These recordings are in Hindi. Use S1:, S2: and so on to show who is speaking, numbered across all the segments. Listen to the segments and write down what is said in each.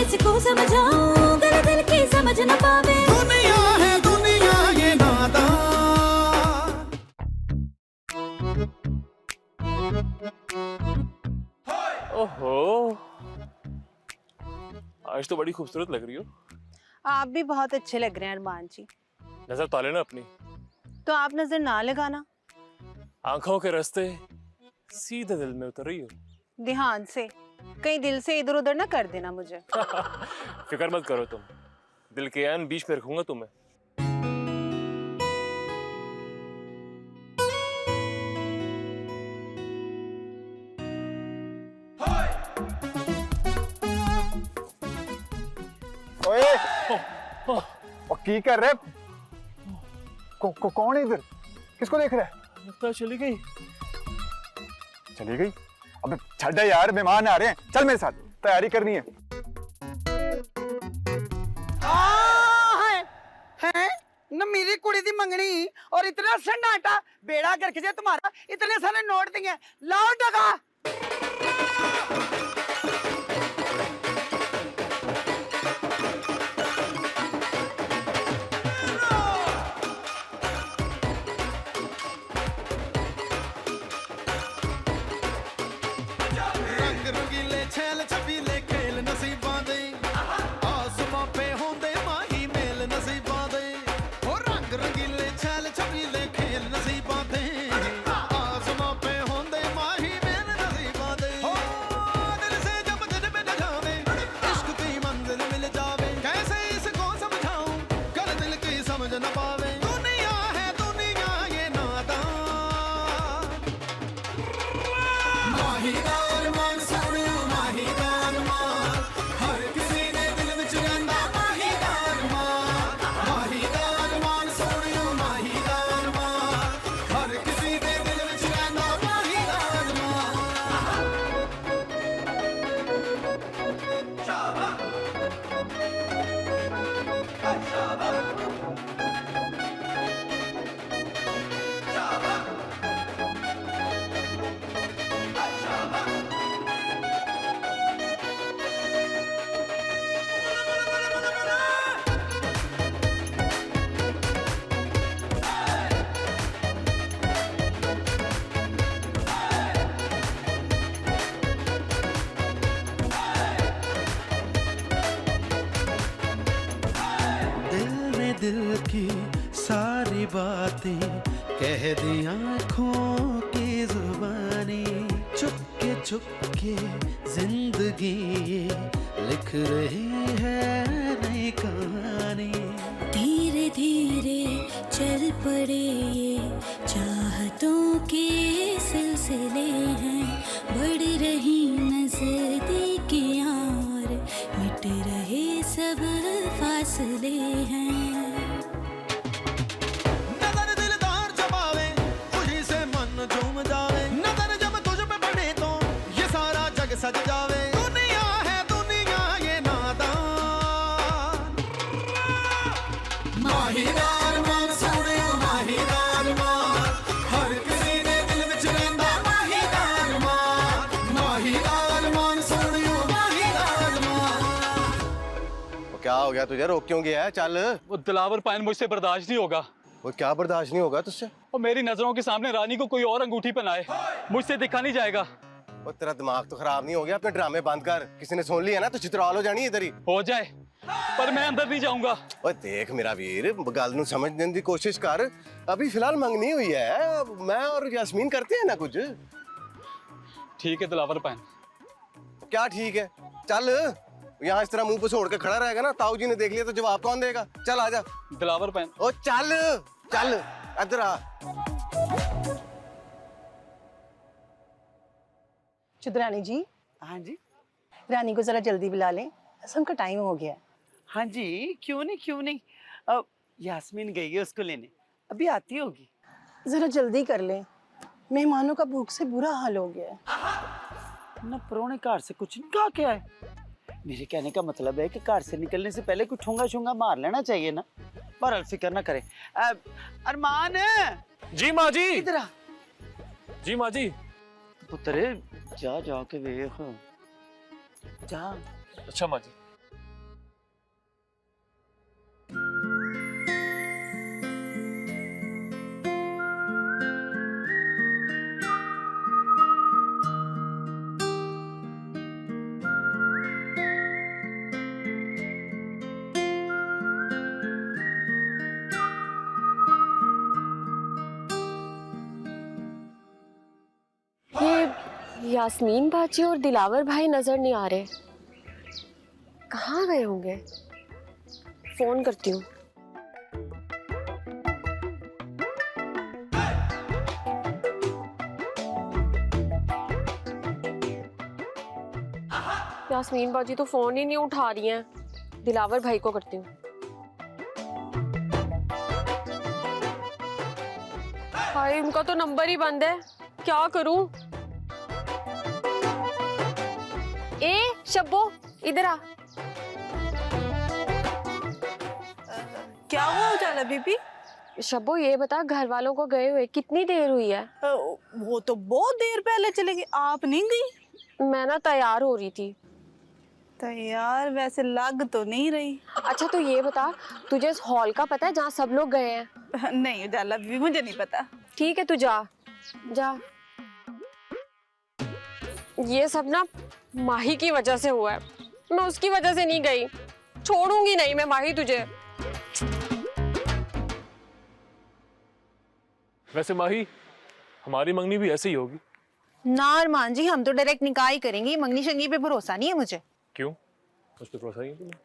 S1: किसको समझाऊं, दिल दिल की समझ न पावे।
S2: दुनिया है दुनिया ये नादान।
S3: ओहो, आज तो बड़ी खूबसूरत लग रही हो।
S4: आप भी बहुत अच्छे लग रहे हैं अरमान जी।
S3: नजर ताले ना अपनी।
S4: तो आप नजर ना लगाना,
S3: आंखों के रास्ते सीधे दिल में उतर रही हो।
S4: ध्यान से, कहीं दिल से इधर उधर ना कर देना मुझे।
S3: फिक्र मत करो तुम, दिल के ऐन बीच में रखूंगा तुम्हें।
S5: ओए, और की कर रहे? कौन है इधर? किसको देख रहा है?
S3: लगता है चली गई।
S5: चली गई? अबे छड्डा यार, मेहमान आ रहे हैं, चल मेरे साथ, तैयारी करनी है।
S6: हैं न मेरी कुड़ी दी मंगनी और इतना सन्नाटा बेड़ा गर्क जे तुम्हारा, इतने सारे नोट दिए, लाओ टका।
S2: रंग रंगीले छैल छबीले खेल नसीबां दे, आसमां पे होंदे माही मेल नसीबां दे। ओ रंग रंगीले छैल छबीले खेल नसीबां दे, आसमां पे होंदे माही मेल नसीबां दे। ओ दिल से जब दिल में न जावे, इश्क की मंजिल मिल जावे। कैसे इसको समझाऊं, कर दिल की समझ न पावे। दुनिया है दुनिया ये नादान। माहीदार मान सोनिया माहीदार मान, हर किसी ने दिल विच रहिंदा माहीदार मान। माहीदार मान सोनिया माहीदार मान, हर किसी ने दिल विच रहिंदा माहीदार मान। दिल ने दिल की सारी बातें कह दी आँखों की जुबानी। चुपके जिंदगी ये लिख रही है नई कहानी।
S1: धीरे धीरे चल पड़े ये चाहतों के सिलसिले हैं, बढ़ रही नजदीकियां और मिट रहे सब फासले हैं।
S2: नजर दिलदार जमावे, खुशी से मन झूम जावे। नजर जब तुझ पे पड़े तो ये सारा जग सज जावे। दुनिया है दुनिया ये नादान। माहीदार मान सोने माहीदार मान, हर किसी ने दिल विच रहिंदा माहीदार मान। माहीदार मान सोने माहीदार मान।
S7: वो क्या हो गया तुझे, रोक क्यों गया है? चल।
S8: वो दिलावर पाइन मुझसे बर्दाश्त नहीं होगा।
S7: वो क्या बर्दाश्त नहीं होगा तुझसे?
S8: और मेरी नजरों के सामने रानी को कोई और अंगूठी पहनाए, मुझसे देखा नहीं जाएगा।
S7: वो तेरा दिमाग तो खराब नहीं हो गया? अपने ड्रामे बंद कर, किसी ने सुन लिया ना तो चित्राल हो जानी इधर ही।
S8: हो जाए, पर मैं अंदर नहीं जाऊंगा।
S7: ओए देख मेरा वीर, गल नूं समझने की कोशिश कर। अभी फिलहाल मंगनी हुई है, मैं और यास्मीन करते हैं ना कुछ।
S8: ठीक है दिलावर पाइन।
S7: क्या ठीक है? चल। यहाँ इस तरह मुंह पे छोड़ के खड़ा रहेगा ना, ताऊ जी ने देख लिया तो जवाब कौन देगा? चल आजा।
S8: दिलावर पाइन।
S7: ओ चल चल, इधर आ।
S4: चुदरानी जी,
S6: हाँ जी,
S4: रानी को जरा जल्दी बुला लें, असम का टाइम हो गया।
S6: हाँ जी, क्यों नहीं क्यों नहीं। अब यास्मीन गई है उसको लेने, अभी आती होगी।
S4: जरा जल्दी कर लें, मेहमानों का भूख से बुरा हाल हो गया है।
S6: ना पुराने कार से कुछ नहीं कहा क्या है। मेरे कहने का मतलब है कि कार से निकलने से पहले कुछ ठूंगा शूंगा मार लेना चाहिए ना। पर फिक्र ना करे। अरमान
S3: जी माँ जी।
S6: इधर आ।
S3: जी माँ जी।
S6: पुत्र जा जाके वेख जा।
S3: अच्छा माँ जी।
S9: यास्मीन बाजी और दिलावर भाई नजर नहीं आ रहे, कहाँ गए होंगे? फोन करती हूँ। यास्मीन बाजी तो फोन ही नहीं उठा रही हैं, दिलावर भाई को करती हूँ। भाई उनका तो नंबर ही बंद है, क्या करूं? ए शब्बो इधर आ।
S4: क्या हुआ उजाला बीबी?
S9: शब्बो ये बता, घर वालों को गए हुए कितनी देर हुई है?
S4: वो तो बहुत देर पहले चले गए, आप नहीं गई?
S9: मैं ना तैयार हो रही थी।
S4: तैयार वैसे लग तो नहीं रही।
S9: अच्छा तो ये बता, तुझे इस हॉल का पता है जहाँ सब लोग गए हैं?
S4: नहीं उजाला बीबी, मुझे नहीं पता।
S9: ठीक है तू जा जा। ये सब ना माही की वजह से हुआ है, मैं उसकी वजह से नहीं गई। छोड़ूंगी नहीं मैं माही तुझे।
S3: वैसे माही, हमारी मंगनी भी ऐसे ही होगी।
S4: ना अरमान जी, हम तो डायरेक्ट निकाह ही करेंगे, मंगनी शंगनी पे भरोसा नहीं है मुझे।
S3: क्यों? उस पर भरोसा नहीं है तुम्हें?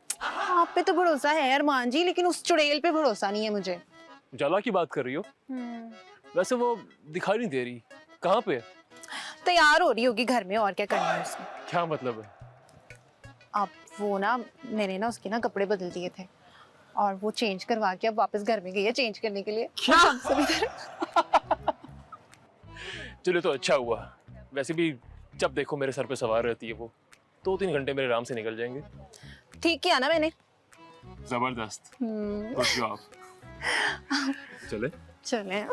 S4: आप पे तो भरोसा है अरमान जी, लेकिन उस चुड़ैल पे भरोसा नहीं है मुझे।
S3: जाला की बात कर रही हो? वैसे वो दिखाई नहीं दे रही, कहाँ पे है?
S4: तैयार हो रही होगी घर में, और क्या करना है उसमें।
S3: क्या मतलब है?
S4: अब वो ना, मैंने ना उसके ना कपड़े बदल दिए थे और वो चेंज करवा के अब वापस घर में गई है चेंज करने के लिए।
S3: चलो तो अच्छा हुआ। वैसे भी जब देखो मेरे सर पे सवार रहती है वो, 2-3 घंटे मेरे आराम से निकल जाएंगे।
S4: ठीक किया ना मैंने।
S3: जबरदस्त, गुड जॉब। चले
S4: चले।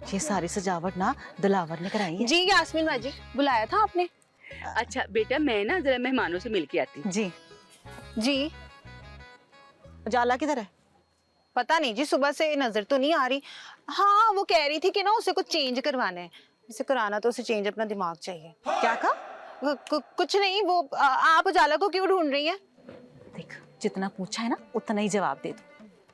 S10: ये सारी सजावट ना दिलावर ने कराई है।
S4: जी यास्मीन बाजी, बुलाया था आपने?
S11: अच्छा बेटा, मैं ना जरा मेहमानों से मिल के आती हूँ।
S10: जी
S4: जी।
S10: उजाला किधर है?
S4: पता नहीं जी, सुबह से नजर तो नहीं आ रही। हाँ वो कह रही थी कि ना उसे कुछ चेंज करवाना है। उसे कराना तो उसे चेंज अपना दिमाग चाहिए।
S10: क्या कहा?
S4: कुछ नहीं, वो आप उजाला को क्यों ढूंढ रही हैं?
S10: देख, जितना पूछा है ना उतना ही जवाब दे दो।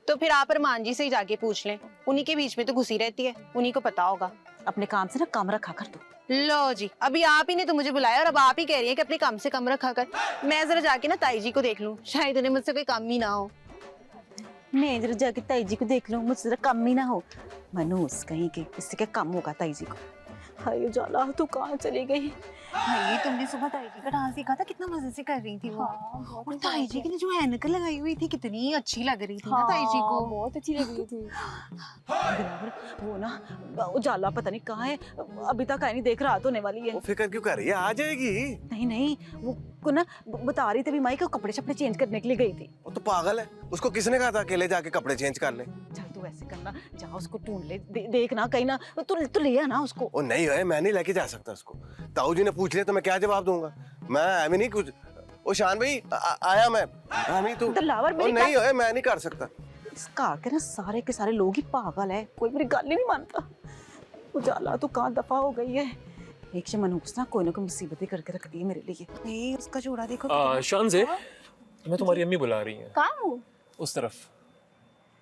S4: तो फिर आप अरमान जी से ही जाके पूछ लें, उन्हीं के बीच में तो घुसी रहती है, उन्हीं को पता होगा।
S10: अपने काम से ना काम रखा कर तू।
S4: लो जी, अभी आप ही ने तो मुझे बुलाया और अब आप ही कह रही हैं कि अपने काम से कम रखा कर। मैं जरा जाके ना ताई जी को देख लूं, शायद उन्हें मुझसे कोई काम ही ना हो।
S10: मैं जरा जाके ताई जी को देख लूं, मुझसे जरा कम ही ना हो। मनूस कहीं के, इससे क्या कम होगा ताई जी को। हाय उजाला, तू कहाँ चली गई?
S4: नहीं, तुमने सुबह ताई जी का डांस देखा था, कितना मजे से कर रही थी वो। और ताई जी की ने जो ऐनक लगाई हुई थी कितनी अच्छी लग रही थी ना ताई जी को।
S9: बहुत अच्छी लग रही थी।
S10: वो ना उजाला पता नहीं कहाँ है, अभी तक आई नहीं, देख रात होने वाली है।
S7: वो फिक्र क्यों कर रही है, आ जाएगी।
S10: नहीं नहीं, वो को ना बता रही थी भी माई को कपड़े शपड़े चेंज करने के लिए गई थी।
S7: वो तो पागल है, उसको किसने कहा था अकेले जाके कपड़े चेंज कर ले।
S10: चल तू ऐसे करना, जा उसको ढूंढ ले, देख ना कहीं ना, तू ले आना उसको।
S7: वो नहीं है, मैं नहीं लेके जा सकता उसको। ताऊ जी ने पूछ लिया तो मैं क्या जवाब दूंगा? मैं अभी नहीं कुछ। ओ शान भाई, आया मैं। नहीं तू
S10: दिलावर मेरी
S7: नहीं है, मैं नहीं कर सकता।
S10: इस कार के ना सारे के सारे लोग ही पागल है, कोई मेरी गल ही नहीं मानता। उजाला तो कहाँ दफा हो गई है। एक से मनूस ना कोई मुसीबत करके रख दी है मेरे लिए।
S4: नहीं, उसका जोड़ा देखो।
S3: शान से मैं तुम्हारी अम्मी बुला रही हैं।
S9: कहाँ हूँ?
S3: उस तरफ।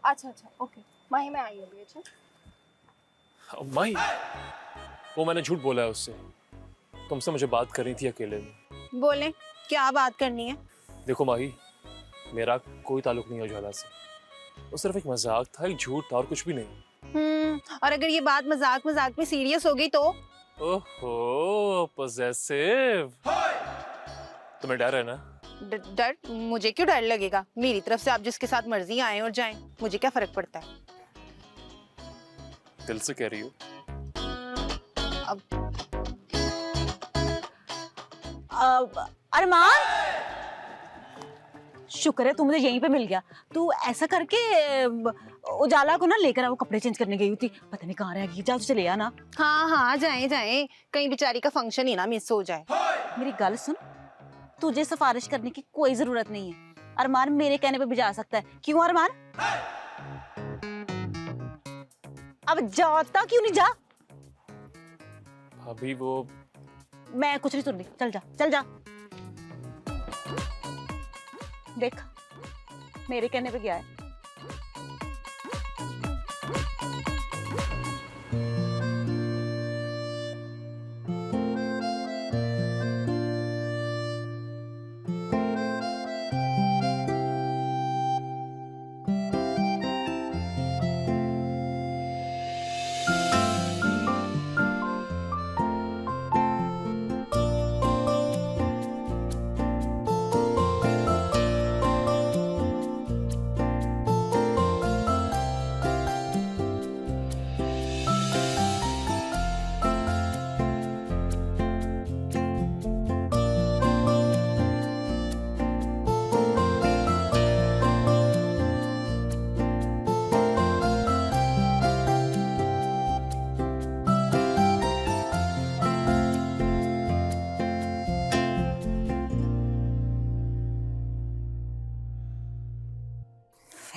S9: अच्छा अच्छा ओके, माही मैं आई हूँ। अच्छा
S3: माही, वो मैंने झूठ बोला है उससे। तुमसे मुझे बात करनी थी अकेले में।
S4: बोले, क्या बात करनी है?
S3: देखो माही, मेरा कोई ताल्लुक नहीं है उजाला से। वो सिर्फ एक मजाक था, एक झूठ था और कुछ भी नहीं।
S4: और अगर ये बात मजाक मजाक में सीरियस हो गई तो?
S3: ओहो, पॉसेसिव। तुम्हें डर है ना?
S4: डर? मुझे क्यों डर लगेगा? मेरी तरफ से आप जिसके साथ मर्जी आए और जाएं, मुझे क्या फर्क पड़ता है?
S3: दिल से कह रही हो?
S10: अरमान, शुक्र है तू मुझे यहीं पे मिल गया। तू ऐसा करके उजाला को ना लेकर आ, वो कपड़े चेंज करने गई थी, पता नहीं कहाँ रहेगी। जा चले आ ना।
S4: हाँ हाँ, जाएं जाएं, कहीं बेचारी का फंक्शन ही ना मिस हो जाए।
S10: मेरी गल सुन, तुझे सिफारिश करने की कोई जरूरत नहीं है। अरमान मेरे कहने पे भी जा सकता है। क्यों अरमान? अब जाता क्यों नहीं? जा।
S3: अभी वो
S10: मैं कुछ नहीं सुन रही, चल जा चल जा। देख, मेरे कहने पे गया है।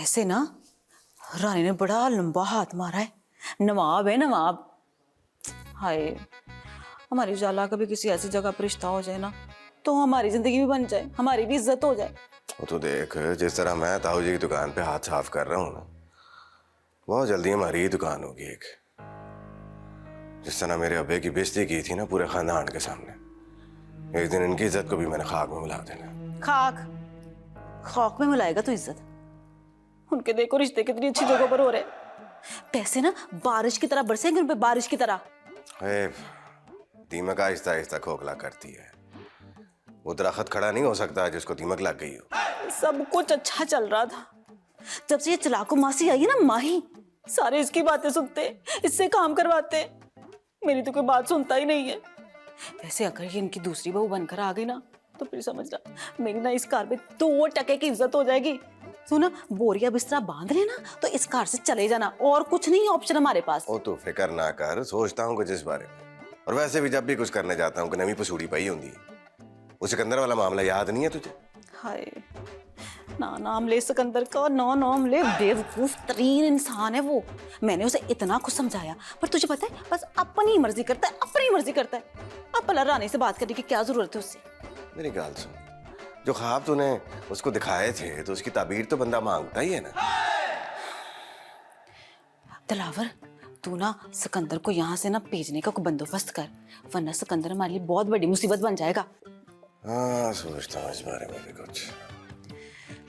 S10: वैसे ना रानी ने बड़ा लंबा हाथ मारा है, नवाब है नवाब। हाय, हमारी उजाला का भी किसी ऐसी जगह पर रिश्ता हो जाए ना तो हमारी जिंदगी भी बन जाए, हमारी भी इज्जत हो जाए।
S7: वो तो देख, जिस तरह मैं ताऊ जी की दुकान पे हाथ साफ कर रहा हूँ ना, बहुत जल्दी हमारी ही दुकान होगी एक। जिस तरह मेरे अब्बे की बेइज्जती की थी ना पूरे खानदान के सामने, एक दिन इनकी इज्जत को भी मैंने खाक में मिला देना।
S10: खाक में मिलाएगा तो इज्जत? उनके देखो रिश्ते कितनी अच्छी जगह पर हो रहे, पैसे ना बारिश की तरह बरसेंगे उन पे, बारिश की तरह।
S7: दीमक आहिस्ता आहिस्ता खोखला करती है, वो दरख्त खड़ा नहीं हो सकता जिसको दीमक लग गई हो।
S10: सब कुछ अच्छा चल रहा था, जब से ये चलाको मासी आई है ना माही, सारे इसकी बातें सुनते, इससे काम करवाते, मेरी तो कोई बात सुनता ही नहीं है। वैसे अगर ये इनकी दूसरी बहू बनकर आ गई ना तो फिर समझना मेरी ना इस घर पे 2% की इज्जत हो जाएगी। सुना, बोरिया बिस्तरा बांध लेना तो इस घर से चले जाना, और कुछ नहीं ऑप्शन हमारे पास।
S7: ओ तू फिक्र ना कर, सोचता हूँ कुछ इस बारे में। और वैसे भी जब भी कुछ करने जाता हूँ कि नवी पसूड़ी पई होती है। वो सिकंदर वाला मामला याद नहीं है तुझे?
S10: हाय, ना नाम ले सिकंदर का, ना नाम ले, बेवकूफ तरीन इंसान है वो। मैंने उसे इतना कुछ समझाया, पर तुझे पता है बस अपनी मर्जी करता है, अपनी मर्जी करता है। अब भला रानी से बात करने की क्या जरूरत है उससे?
S7: मेरी गाल सुन, जो ख्वाब तूने उसको दिखाए थे तो उसकी ताबीर तो बंदा मांगता ही है ना।
S10: दिलावर, तू ना सिकंदर को यहाँ से ना भेजने का कोई बंदोबस्त कर, वरना सिकंदर हमारे लिए बहुत बड़ी मुसीबत बन जाएगा।
S7: हाँ, सोचता हूँ इस बारे में भी कुछ।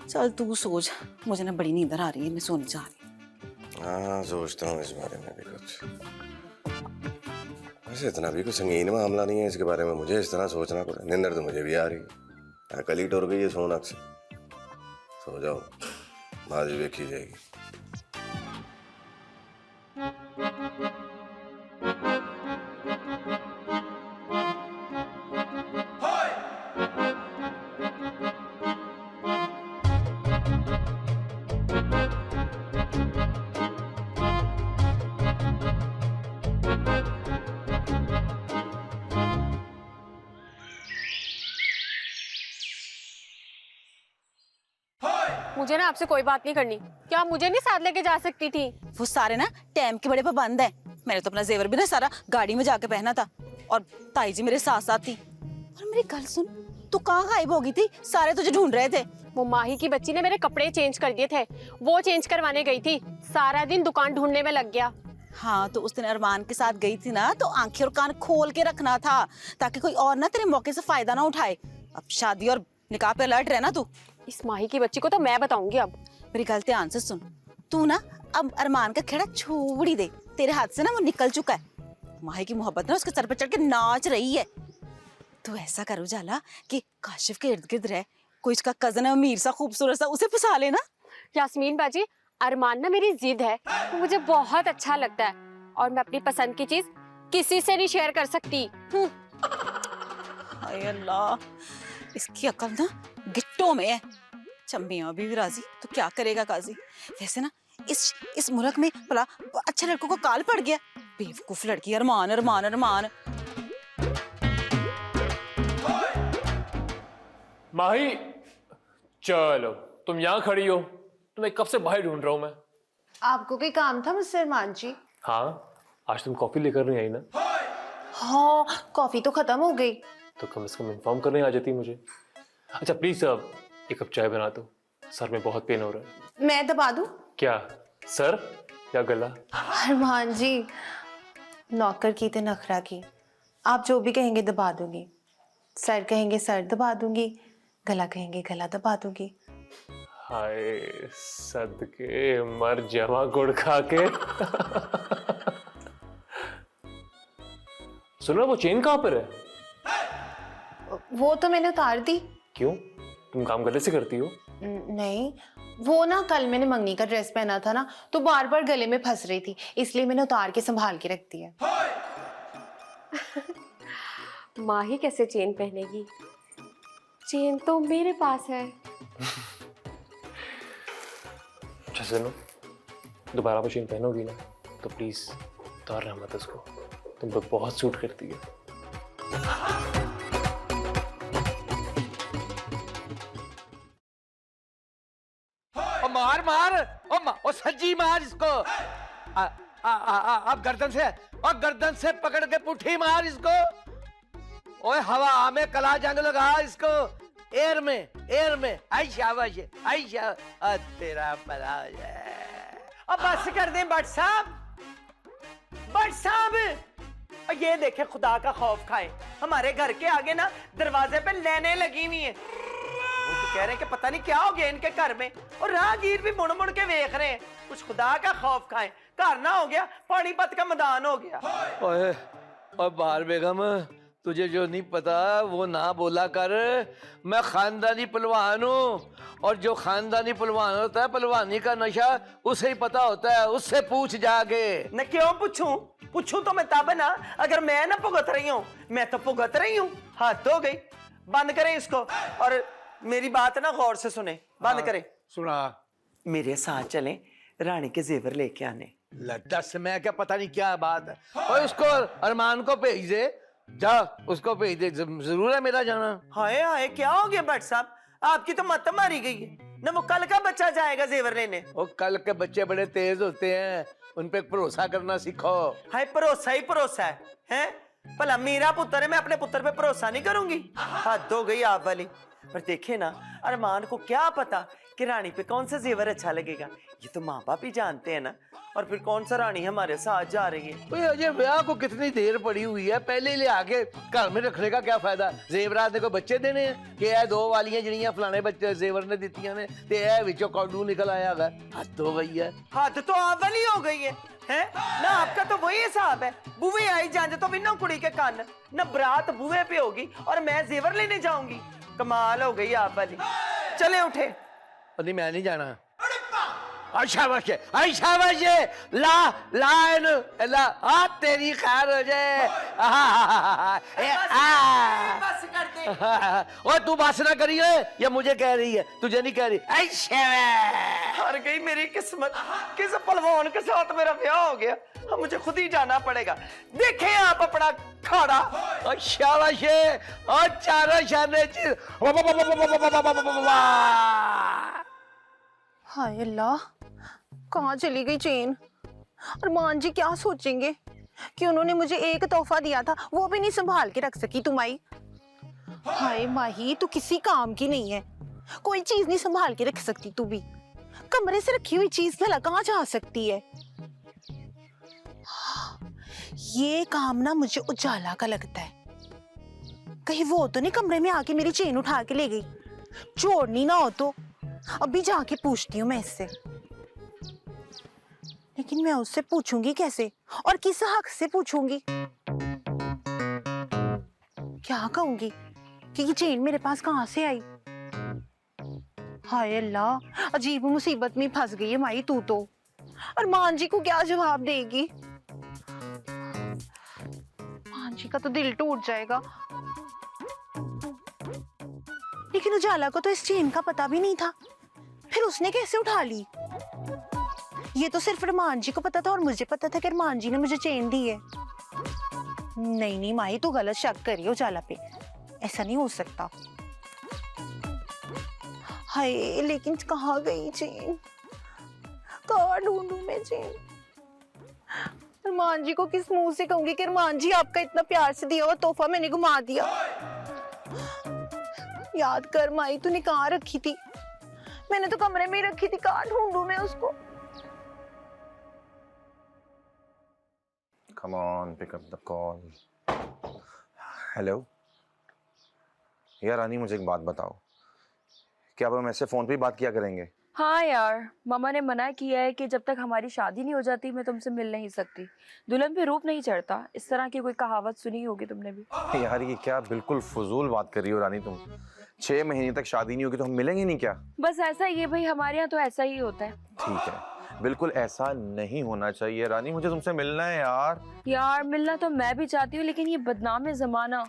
S10: चल तू सोच, मुझे ना बड़ी नींद आ रही है, मैं सोने जा रही हूँ।
S7: हाँ, सोचता हूँ इस बारे में भी कुछ। वैसे इतना भी कुछ संगीन मामला नहीं है इसके बारे में मुझे इस तरह सोचना पड़ा। नींद तो मुझे भी आ रही है, कल ही टुर गई है सोनक से। सो जाओ, बात भी देखी जाएगी।
S9: मुझे ना आपसे कोई बात नहीं करनी। क्या आप मुझे नहीं साथ लेके जा सकती थी?
S10: वो सारे ना टाइम के बड़े पाबंद है। मैंने तो अपना जेवर भी ना सारा गाड़ी में जाके पहना था, और ताई जी मेरे साथ साथ थी। और मेरी गल सुन, तू कहाँ गायब हो गई थी? सारे तुझे ढूंढ रहे थे।
S9: वो माही की बच्ची ने मेरे कपड़े चेंज कर दिए थे, वो चेंज करवाने गई थी। सारा दिन दुकान ढूंढने में लग गया।
S10: हाँ, तो उस दिन अरमान के साथ गई थी ना, तो आंखें और कान खोल के रखना था ताकि कोई और ना तेरे मौके से फायदा ना उठाए। अब शादी और निकाह पे अलर्ट रहना तू।
S9: इस माही की बच्ची को तो मैं बताऊंगी अब।
S10: मेरी गल ध्यान से सुन, तू ना अब अरमान का खेड़ा छोड़ ही दे, तेरे हाथ से ना वो निकल चुका है। माही की मोहब्बत ना उसके सर पर चढ़ के नाच रही है। तू ऐसा कर उजाला कि काशिफ के इर्द गिर्द रह, कोई इसका कजन है अमीर सा खूबसूरत सा, उसे फंसा लेना।
S9: यास्मीन बाजी, अरमान ना मेरी जिद है, मुझे बहुत अच्छा लगता है, और मैं अपनी पसंद की चीज किसी से नहीं शेयर कर सकती।
S10: हाय अल्लाह, इसकी अकल ना गिट्टों में है। चम्मियाँ भी राजी तो क्या करेगा काजी। वैसे ना इस मुल्क में भला अच्छा लड़कों को काल पड़ गया। बेवकूफ लड़की, अरमान अरमान अरमान।
S3: माही, चलो तुम यहाँ खड़ी हो, तुम्हें कब से बाहर ढूंढ रहा हूँ मैं।
S4: आपको कोई काम था मुझसे अरमान जी?
S3: हाँ, आज तुम कॉफी लेकर नहीं आई ना?
S4: हाँ, कॉफी तो खत्म हो गई।
S3: तो कम से कम इन्फॉर्म करने आ जाती मुझे। अच्छा प्लीज अब एक कप चाय बना दो, सर में बहुत पेन हो रहा है।
S4: मैं दबा दूं?
S3: क्या सर या गला?
S4: अरमान जी, नौकर की ते नखरा की, आप जो भी कहेंगे दबा दूंगी। सर कहेंगे सर दबा दूंगी, गला कहेंगे गला दबा दूंगी।
S3: हाय सदके मर जमा गुड़ खा के। सुनो, वो चेन कहाँ पर है?
S4: वो तो मैंने उतार दी।
S3: क्यों, तुम काम गले से करती हो?
S4: नहीं, वो ना कल मैंने मंगनी का ड्रेस पहना था ना, तो बार बार गले में फंस रही थी, इसलिए मैंने उतार के संभाल के रख दिया।
S9: माही कैसे चेन पहनेगी? चेन तो मेरे पास है।
S3: अच्छा सुनो, दोबारा वो चेन पहनोगी ना तो प्लीज उतारना मत उसको, तुम पर बहुत सूट करती है।
S12: मार मार, ओ सज्जी मार इसको। अब गर्दन से पकड़ के पुट्ठी मार इसको। ओए हवा में कला जंग लगा इसको, एयर में। आई शाबाश, तेरा भला हो जाए।
S6: अब बस कर दें भट्ट साहब। ये देखे, खुदा का खौफ खाए, हमारे घर के आगे ना दरवाजे पे लाइनें लगी हुई हैं। वो तो कह रहे हैं कि पता नहीं क्या हो गया इनके घर में, और राहगीर भी मुड़ मुड़ के देख रहे हैं। कुछ खुदा का खौफ खाए, घर ना हो गया पानीपत का मैदान हो गया।
S12: ओए बाहर बेगम, तुझे जो नहीं पता वो ना बोला कर। मैं खानदानी पहलवान हूँ, और जो खानदानी पहलवान होता है पहलवानी का नशा उसे ही पता होता है, उससे पूछ जाके।
S6: न क्यों पूछूं तो मैं तब ना, अगर मैं ना भुगत रही हूँ। मैं तो भुगत रही हूँ, हद हो गई। बंद करें इसको, और मेरी बात ना गौर से सुने। बंद करें।
S12: सुना।
S6: मेरे साथ चलें, रानी के जेवर लेके आने।
S12: दस, मैं क्या पता नहीं क्या बात है। और उसको अरमान को भेज दे, जा उसको भेज दे, जरूर है मेरा जाना।
S6: हाय हाय, क्या हो गया भट्ट साहब, आपकी तो मत मारी गई है ना। वो कल का बच्चा जाएगा जेवर लेने।
S12: वो कल के बच्चे बड़े तेज होते हैं, उन पे भरोसा करना सीखो।
S6: हाय, भरोसा ही भरोसा है? भला मेरा पुत्र है, मैं अपने पुत्र पे भरोसा नहीं करूंगी? हद हो गई आप वाली। पर देखे ना, अरमान को क्या पता कि रानी पे कौन सा जेवर अच्छा लगेगा। ये तो माँ बाप ही जानते हैं ना। और फिर कौन सा रानी हमारे साथ जा रही है।
S12: अजय, ब्याह को कितनी देर पड़ी हुई है, पहले ले आके घर में रखने का क्या फायदा। जेवरात ने कोई बच्चे देने हैं कि ए 2 वालियां जिहड़ियां फलाने बच्चे जेवर ने दित्तियां ने, ते ए विचों कौडू निकल आया है। हद हो गई है।
S6: हद तो आप वाली हो गई है ना। आपका तो वही हिसाब है, बुए आई जांज तो बिना कुड़ी के कान ना, बरात बुए पे होगी और मैं जेवर लेने जाऊंगी। कमाल हो गई आप वाली। चले उठे।
S12: नहीं, मैं नहीं जाना। शाबाश, ला तेरी खैर हो जाए।
S6: बस कर दे।
S12: और तू बस ना करी है, या मुझे कह रही है, तुझे नहीं कह रही।
S6: हार गई मेरी किस्मत, किस पहलवान के साथ मेरा ब्याह हो गया। अब मुझे खुद ही जाना पड़ेगा। देखें आप अपना खाड़ा।
S12: शाबाश, और चारों शाने।
S4: हाय अल्लाह, कहाँ चली गई चेन। अरमान जी क्या सोचेंगे कि उन्होंने मुझे एक तोहफा दिया था, वो भी नहीं संभाल के रख सकी तुम आई। हाय माही, तू किसी काम की नहीं है, कोई चीज नहीं संभाल के रख सकती तू भी। कमरे से रखी हुई चीज भला कहाँ जा सकती है। ये काम ना मुझे उजाला का लगता है, कहीं वो तो नहीं कमरे में आके मेरी चेन उठा के ले गई। छोड़नी ना हो तो अभी जाके पूछती हूँ मैं इससे। लेकिन मैं उससे पूछूंगी कैसे, और किस हक से पूछूंगी। क्या कहूंगी कि ये चेन मेरे पास कहां से आई। हाय अल्लाह, अजीब मुसीबत में फंस गई है माई तू तो। अरमान जी को क्या जवाब देगी। अरमान जी का तो दिल टूट जाएगा। लेकिन उजाला को तो इस चेन का पता भी नहीं था, फिर उसने कैसे उठा ली। ये तो सिर्फ अरमान जी को पता था, और मुझे पता था कि अरमान जी ने मुझे चेन दी है। नहीं नहीं माही, तू गलत शक करी उजाला पे, ऐसा नहीं हो सकता। हाय, लेकिन कहाँ गई चेन, कहाँ ढूंढूं मैं चेन। अरमान जी को किस मुंह से कहूंगी कि अरमान जी आपका इतना प्यार से दिया हुआ तोहफा मैंने घुमा दिया। याद कर माई, तूने कहाँ रखी थी। मैंने तो कमरे में ही रखी थी, कहाँ ढूंढूं मैं उसको।
S7: Come on, pick up the call. Hello. यार रानी, मुझे एक बात बताओ, क्या अब हम ऐसे फोन पे ही बात किया करेंगे?
S9: हाँ यार, मामा ने मना किया है कि जब तक हमारी शादी नहीं हो जाती मैं तुमसे मिल नहीं सकती। दुल्हन पे रूप नहीं चढ़ता, इस तरह की कोई कहावत सुनी होगी तुमने भी।
S7: यार ये क्या बिल्कुल फजूल बात कर रही हो रानी तुम। 6 महीने तक शादी नहीं होगी तो हम मिलेंगे नहीं क्या?
S9: बस ऐसा ही है भाई, हमारे यहाँ तो ऐसा ही होता है।
S7: ठीक है, बिल्कुल ऐसा नहीं होना चाहिए रानी, मुझे तुमसे मिलना है यार।
S9: यार मिलना तो मैं भी चाहती हूँ, लेकिन ये बदनाम जमाना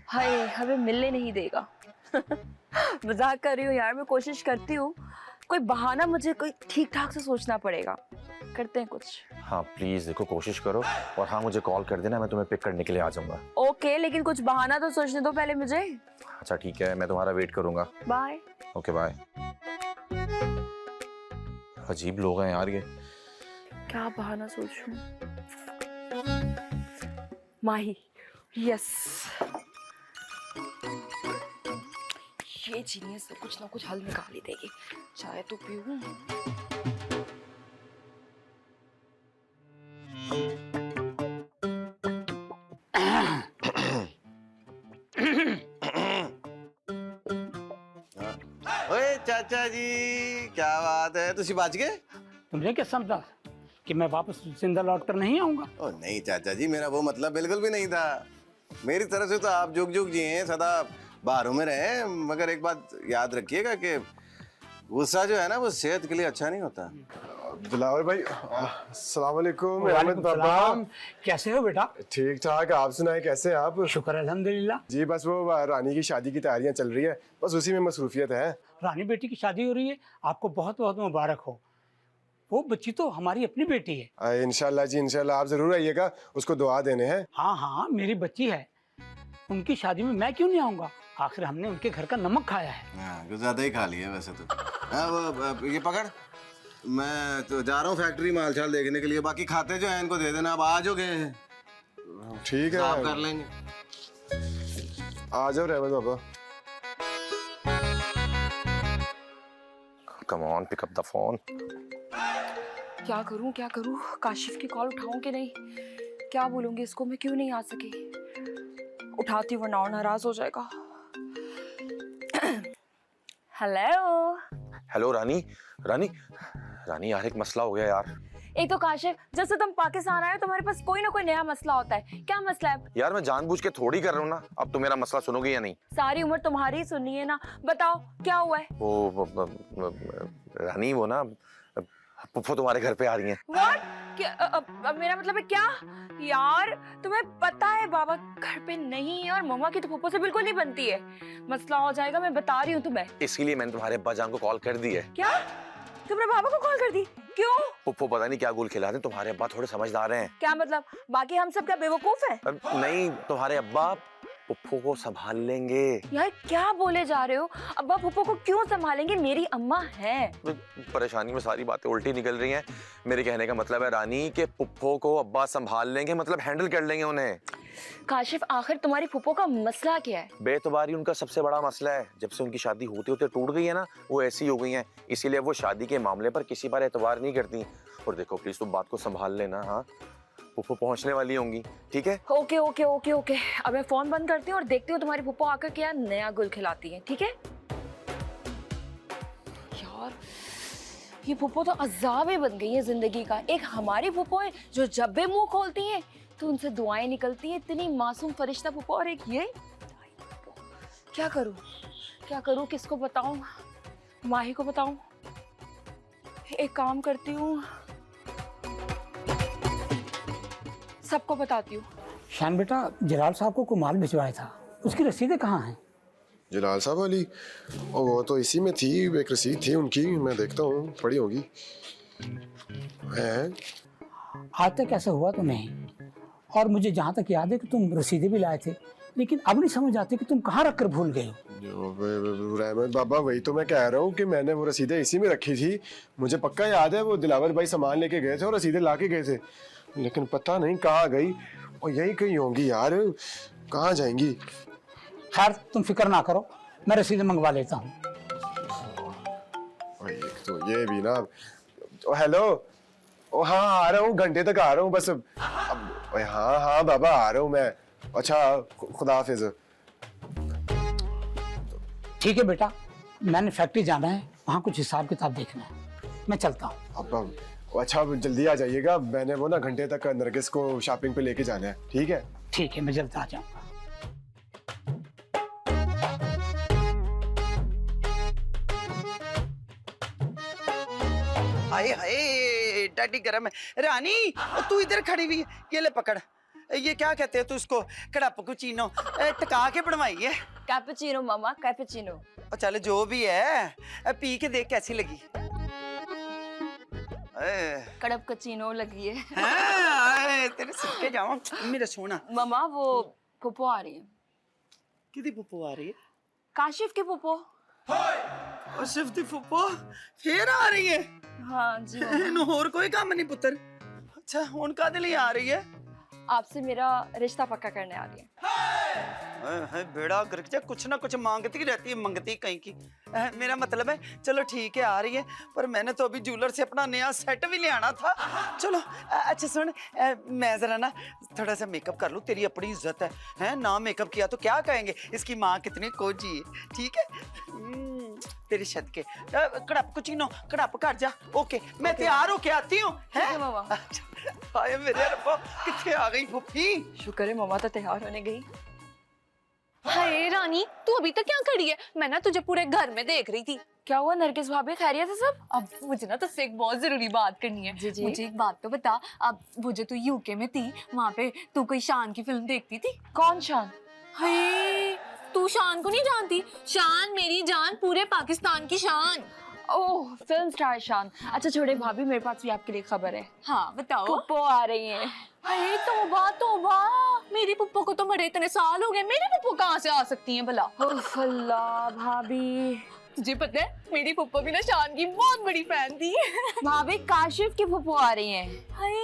S9: हाय हमें मिलने नहीं देगा। मजाक कर रही हूँ यार, मैं कोशिश करती हूँ, कोई बहाना मुझे कोई ठीक ठाक से सोचना पड़ेगा, करते हैं कुछ।
S7: हाँ प्लीज देखो, कोशिश करो, और हाँ मुझे कॉल कर देना, मैं तुम्हें पिक करने के लिए आ जाऊंगा।
S9: ओके, लेकिन कुछ बहाना तो सोचने दो पहले मुझे।
S7: अच्छा ठीक है, मैं तुम्हारा वेट करूंगा।
S9: बाय।
S7: Okay bye.
S13: अजीब लोग हैं यार ये।
S9: क्या बहाना सोचूं? माही, यस, ये जीनियस से कुछ ना कुछ हल निकाल ही देगी। चाय तो पीऊं।
S7: ओए चाचा जी, क्या बात है, तुसी बच गए?
S8: तुमने क्या समझा कि मैं वापस जिंदा लौट कर नहीं आऊंगा?
S7: ओ नहीं चाचा जी, मेरा वो मतलब बिल्कुल भी नहीं था। मेरी तरफ से तो आप जुग जुग जिए, सदा बाहरों में रहे, मगर एक बात याद रखिएगा कि गुस्सा जो है ना वो सेहत के लिए अच्छा नहीं होता।
S5: दिलावर भाई, अस्सलाम वालेकुम। अहमद बाबा,
S8: कैसे हो बेटा?
S5: ठीक ठाक, आप सुनाए कैसे हैं आप?
S8: शुक्र अल्हम्दुलिल्लाह।
S5: जी बस वो रानी की शादी की तैयारियां चल रही है, बस उसी में मसरूफियत है।
S8: रानी बेटी की शादी हो रही है, आपको बहुत बहुत मुबारक हो। वो बच्ची तो हमारी अपनी बेटी है।
S5: इंशाल्लाह जी इंशाल्लाह, आप जरूर आइएगा, उसको दुआ देने हैं।
S8: हाँ हाँ, मेरी बच्ची है, उनकी शादी में मैं क्यों नहीं आऊंगा? आखिर हमने उनके घर का नमक खाया है।
S7: हाँ, कुछ ज्यादा ही खा लिया वैसे तो। वो ये पकड़, मैं तो जा रहा हूँ फैक्ट्री माल छाल देखने के लिए, बाकी खाते जो हैं इनको दे देना। अब आ जो गए हैं,
S5: ठीक है,
S7: साफ कर लेंगे।
S5: आ जाओ Rehmat Baba.
S13: Come on, pick up the phone.
S9: क्या करूं? काशिफ की कॉल उठाऊं कि नहीं? क्या बोलूंगी इसको मैं, क्यों नहीं आ सकी? उठाती वरना और नाराज हो जाएगा। हेलो
S13: हेलो रानी, रानी रानी यार, एक मसला हो गया यार।
S9: एक तो काशिफ, जब से तुम पाकिस्तान आए हो तुम्हारे पास कोई ना कोई नया मसला होता है। क्या मसला है?
S13: यार मैं जानबूझ के थोड़ी कर रहा हूँ ना, अब तुम मेरा मसला सुनोगे या नहीं?
S9: सारी उम्र तुम्हारी ही सुननी है ना, बताओ क्या हुआ है?
S13: रानी वो ना पुप्पो तुम्हारे घर पे आ रही हैं।
S9: What? मेरा मतलब है क्या? यार तुम्हें पता है बाबा घर पे नहीं है और मम्मा की तो पुप्पो से बिल्कुल नहीं बनती है। मसला हो जाएगा, मैं बता रही हूँ तुम्हें।
S13: इसीलिए मैंने तुम्हारे अब्बा जान को कॉल कर दी है।
S9: क्या? तुमने बाबा को कॉल कर दी? क्यों?
S13: पुप्पो पता नहीं क्या गुल खिलाते, तुम्हारे अब्बा थोड़े समझदार हैं।
S9: क्या मतलब? बाकी हम सब क्या बेवकूफ हैं?
S13: नहीं, तुम्हारे अब्बा पुप्पो को संभाल लेंगे।
S9: यार क्या बोले जा रहे हो? अब्बा पुप्पो को क्यों संभालेंगे? मेरी अम्मा है।
S13: परेशानी में सारी बातें उल्टी निकल रही हैं। मेरे कहने का मतलब है रानी के पुप्पो को अब्बा संभाल लेंगे, मतलब हैंडल कर लेंगे उन्हें।
S9: काशिफ आखिर तुम्हारी पुप्पो का मसला क्या है?
S13: बेतबारी उनका सबसे बड़ा मसला है। जब से उनकी शादी होते होते टूट गई है ना, वो ऐसी हो गई हैं, इसीलिए वो शादी के मामले पर किसी पर एतबार नहीं करती। और देखो प्लीज तुम बात को संभाल लेना। हाँ, पुप्पो पहुंचने वाली होंगी, ठीक है?
S9: ओके ओके ओके ओके, अब मैं फोन बंद करती हूँ और देखती हूँ तुम्हारी पुप्पो आकर क्या नया गुल खिलाती है, ठीक है? यार ये पुप्पो तो अजाब ही बन गई है जिंदगी का। एक हमारी पुप्पो है जो जब भी मुंह खोलती है तो उनसे दुआएं निकलती है, इतनी मासूम फरिश्ता पुप्पो, और एक ये क्या करूँ? किसको बताऊं? माही को बताऊं? एक काम करती हूँ, सबको बताती हूँ।
S8: शान बेटा, जलाल साहब को माल भिजवाया था, उसकी रसीदें कहाँ हैं?
S5: जलाल साहब वाली, और वो तो इसी में थी, एक रसीद थी उनकी, मैं देखता हूँ, पड़ी होगी।
S8: आज तक ऐसा हुआ तो नहीं, और मुझे जहाँ तक याद है कि तुम रसीदें भी लाए थे, लेकिन अब नहीं समझ आती कि तुम कहाँ रख कर भूल गए हो।
S5: रहमत बाबा, वही तो मैं कह रहा हूँ कि मैंने वो रसीदें इसी में रखी थी। मुझे पक्का याद है वो दिलावर भाई सामान लेके गए थे और रसीदें ला के गए थे, लेकिन पता नहीं कहाँ गई। और यही कहीं होंगी यार, कहाँ जाएंगी?
S8: खैर तुम फिक्र ना करो, मैं रसीदें मंगवा लेता हूँ।
S5: तो ये भी ना, हेलो, ओ हाँ आ रहा हूँ, घंटे तक आ रहा हूँ बस। अब हाँ हाँ बाबा आ रहा हूँ मैं। अच्छा खुदा हाफिज।
S8: ठीक है बेटा, मैंने फैक्ट्री जाना है, वहाँ कुछ हिसाब किताब देखना है, मैं चलता हूँ।
S5: अब अच्छा जल्दी आ जाइएगा, मैंने वो ना घंटे तक नरगिस को शॉपिंग पे लेके जाना है, ठीक है?
S8: ठीक है, मैं जल्द आ जाऊँगा।
S6: हाय हाय डैडी गरम है। रानी तू इधर खड़ी हुई है, ये ले पकड़। ये क्या कहते हैं तू इसको? कड़ापुचीनो टका के बनवाई है।
S9: कैपुचिनो मामा, कैपुचिनो।
S6: और चल जो भी है, पी के देख कैसी लगी।
S9: कड़पकचीनो लगी है।
S6: हाँ, तेरे सिक्के जाऊं मेरा सोना।
S9: मामा वो पुप्पो आ रही है।
S6: किदी पुप्पो आ रही है?
S9: काशिफ की पुप्पो।
S6: और सिर्फ दी पुप्पो फिर आ रही है?
S9: हाँ जी मामा।
S6: ਇਹਨੂੰ ਹੋਰ ਕੋਈ ਕੰਮ ਨਹੀਂ ਪੁੱਤਰ। ਅੱਛਾ ਹੁਣ ਕਾਹਦੇ ਲਈ ਆ ਰਹੀ ਹੈ?
S9: आपसे मेरा रिश्ता पक्का करने आ रही है।
S6: है बेड़ा गर्क जा, कुछ ना कुछ मांगती रहती है, मंगती कहीं की। मेरा मतलब है चलो ठीक है आ रही है, पर मैंने तो अभी ज्वेलर से अपना नया सेट भी ले आना था। चलो अच्छा सुन, मैं जरा ना थोड़ा सा मेकअप कर लूँ, तेरी अपनी इज्जत है ना मेकअप किया तो क्या कहेंगे इसकी माँ कितनी कोजी है, ठीक है? तेरे सदके कड़प कुछ नो कड़प कर जा। ओके मैं तैयार होके आती हूँ।
S9: ठीक है मामा।
S6: हाय मेरे रब्बा कितने आ गई फूफी।
S9: शुक्र है मामा तो तैयार होने गई।
S4: हाय रानी, तू अभी तक क्या खड़ी है? मैं ना तुझे पूरे घर में देख रही थी।
S9: क्या हुआ नरगिस भाभी, खैरियत है सब?
S4: अब मुझे ना तुझसे एक बहुत जरूरी बात करनी है।
S9: जी।
S4: मुझे एक बात तो बता, अब वो जो तू यूके में थी वहाँ पे तू कोई शान की फिल्म देखती थी?
S9: कौन शान?
S4: हाय तू शान को नहीं जानती? शान मेरी जान, पूरे पाकिस्तान की शान।
S9: ओह फिल्म स्टार शान। अच्छा छोड़े भाभी, मेरे पास भी आपके लिए खबर है।
S4: हाँ बताओ।
S9: पुप्पो आ रही है।
S4: अरे तौबा तौबा, मेरी पुप्पो को तो मरे इतने साल हो गए, मेरी पुप्पो कहाँ से आ सकती हैं भला?
S9: उफ अल्लाह भाभी।
S4: तुझे पता है मेरी पुप्पो भी ना शान की बहुत बड़ी फैन थी।
S9: भाभी काशिफ की पुप्पो आ रही है।
S4: हाय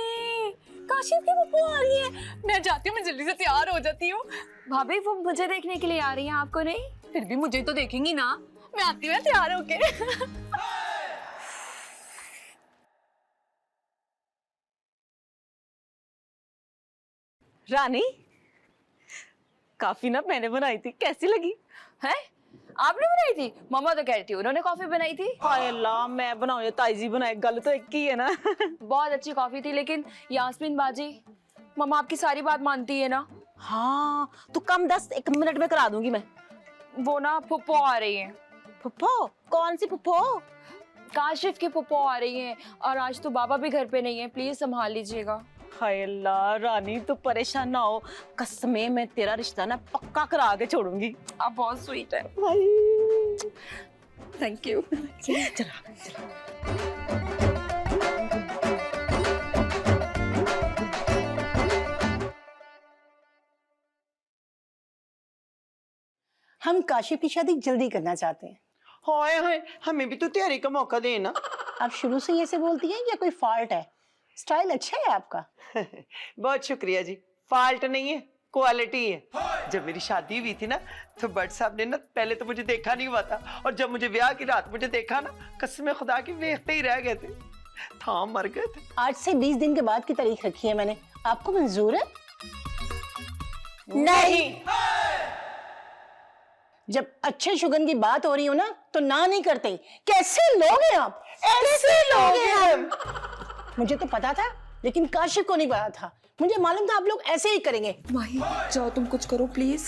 S4: काशिफ की पुप्पो आ रही है। मैं जाती हूँ, मैं जल्दी से तैयार हो जाती हूँ।
S9: भाभी वो मुझे देखने के लिए आ रही है, आपको नहीं?
S4: फिर भी मुझे तो देखेंगी ना, मैं आती हूँ तैयार होके।
S10: रानी काफी ना मैंने बनाई थी, कैसी लगी?
S9: है आपने बनाई थी? मम्मा तो कह रही थी उन्होंने कॉफी बनाई थी।
S10: हाय अल्लाह, मैं बनाऊं या ताई जी बनाए, गल तो एक ही है ना।
S9: बहुत अच्छी कॉफी थी, लेकिन यास्मीन बाजी मम्मा आपकी सारी बात मानती है ना?
S10: हाँ तो कम 1 मिनट में करा दूंगी मैं।
S9: वो ना पुप्पो आ रही है।
S10: पुप्पो? कौन सी पुप्पो?
S9: काशिफ की पुप्पो आ रही है, और आज तो बाबा भी घर पे नहीं है, प्लीज संभाल लीजिएगा।
S10: हाय अल्लाह रानी तू परेशान ना हो, कसमें मैं तेरा रिश्ता ना पक्का करा के छोड़ूंगी।
S9: आप बहुत स्वीट है।
S10: Thank you. चला
S14: हम काशिफ की शादी जल्दी करना चाहते हैं।
S6: हाय हाय हमें भी तो तैयारी का मौका देना।
S14: आप शुरू से ही ऐसे बोलती हैं या कोई फॉल्ट है? स्टाइल अच्छा है आपका।
S6: बहुत शुक्रिया जी। फॉल्ट नहीं है, क्वालिटी है। जब मेरी शादी हुई थी ना तो बट साहब ने ना पहले तो मुझे देखा नहीं हुआ था, और जब मुझे ब्याह की रात मुझे देखा ना, कसम खुदा की देखते ही रह गए थे, थाम मर गए थे।
S14: आज से 20 दिन के बाद की तारीख रखी है मैंने, आपको मंजूर है?
S6: नहीं।
S14: जब अच्छे शुगन की बात हो रही हो ना तो ना नहीं करते। कैसे लोग हैं आप?
S6: ऐसे लोग हैं हम।
S14: मुझे तो पता था, लेकिन काशिफ को नहीं पता था। मुझे मालूम था आप लोग ऐसे ही करेंगे।
S9: माही जाओ तुम कुछ करो प्लीज।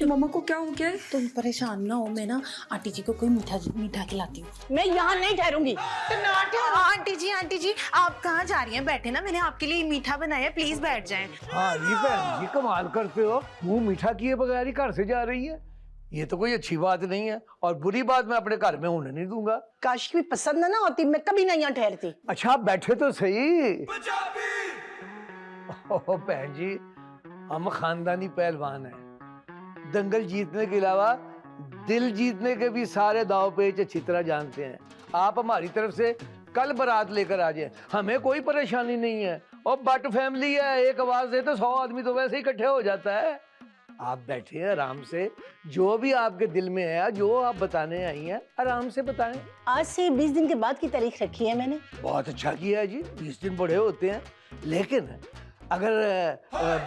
S9: मम्मा को क्या हो गया है?
S4: तुम परेशान ना हो, मैं ना आंटी जी को कोई मीठा खिलाती हूँ।
S14: मैं यहाँ नहीं ठहरूंगी।
S4: आंटी जी आप कहाँ जा रही हैं? बैठे ना, मैंने आपके लिए मीठा बनाया, प्लीज बैठ जाएं।
S12: हाँ जी बहन जी, कमाल करते हो, मुंह मीठा किए बगैर ही घर से जा रही है। ये तो कोई अच्छी बात नहीं है, और बुरी बात मैं अपने घर में होने नहीं दूंगा।
S14: काशिफ की पसंद ना होती मैं कभी नहीं यहाँ ठहरती।
S12: अच्छा आप बैठे तो सही। ओह बहन जी, हम खानदानी पहलवान हैं, दंगल जीतने के अलावा दिल जीतने के भी सारे दाव पेच अच्छी तरह जानते हैं। आप हमारी तरफ से कल बारात लेकर आ जाए, हमें कोई परेशानी नहीं है। और बट फैमिली है, एक आवाज दे तो 100 आदमी तो वैसे ही इकट्ठे हो जाता है। आप बैठे आराम से, जो भी आपके दिल में है, जो आप बताने आई हैं, आराम से बताएं।
S14: आज से 20 दिन के बाद की तारीख रखी है मैंने।
S12: बहुत अच्छा किया है जी, 20 दिन बड़े होते हैं, लेकिन अगर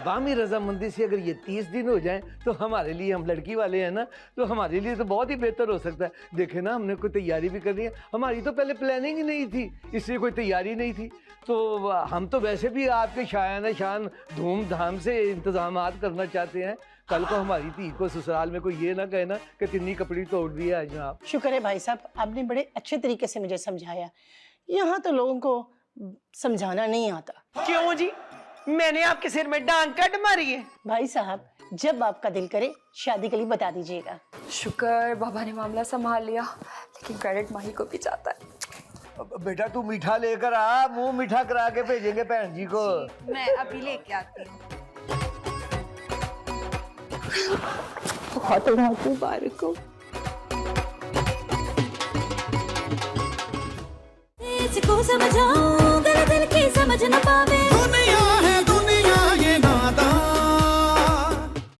S12: बामी रजामंदी से अगर ये 30 दिन हो जाएं तो हमारे लिए, हम लड़की वाले हैं ना, तो हमारे लिए तो बहुत ही बेहतर हो सकता है। देखे ना, हमने कोई तैयारी भी करनी है, हमारी तो पहले प्लानिंग ही नहीं थी, इसलिए कोई तैयारी नहीं थी। तो हम तो वैसे भी आपके शायान शान धूमधाम से इंतजाम करना चाहते हैं। कल को हमारी धी को ससुराल में कोई ये ना कहना कि तिन्नी कपड़ी तोड़ दिया है जनाब।
S14: शुक्र है भाई साहब, आपने बड़े अच्छे तरीके से मुझे समझाया। यहाँ तो लोगों को समझाना नहीं आता।
S6: क्यों जी, मैंने आपके सिर में डांग कट मारी है?
S14: भाई साहब, जब आपका दिल करे शादी के लिए बता दीजिएगा।
S9: शुक्र बाबा ने मामला संभाल लिया, लेकिन क्रेडिट माही को भी जाता है।
S12: बेटा तू मीठा लेकर आ, मुंह मीठा करा के भेजेंगे बहन जी को।
S4: मैं अभी लेके आती हूँ।
S10: बहुत बहुत मुबारक हो।
S1: किसको समझाऊं, गल दिल की समझ न पावे।
S2: दुनिया है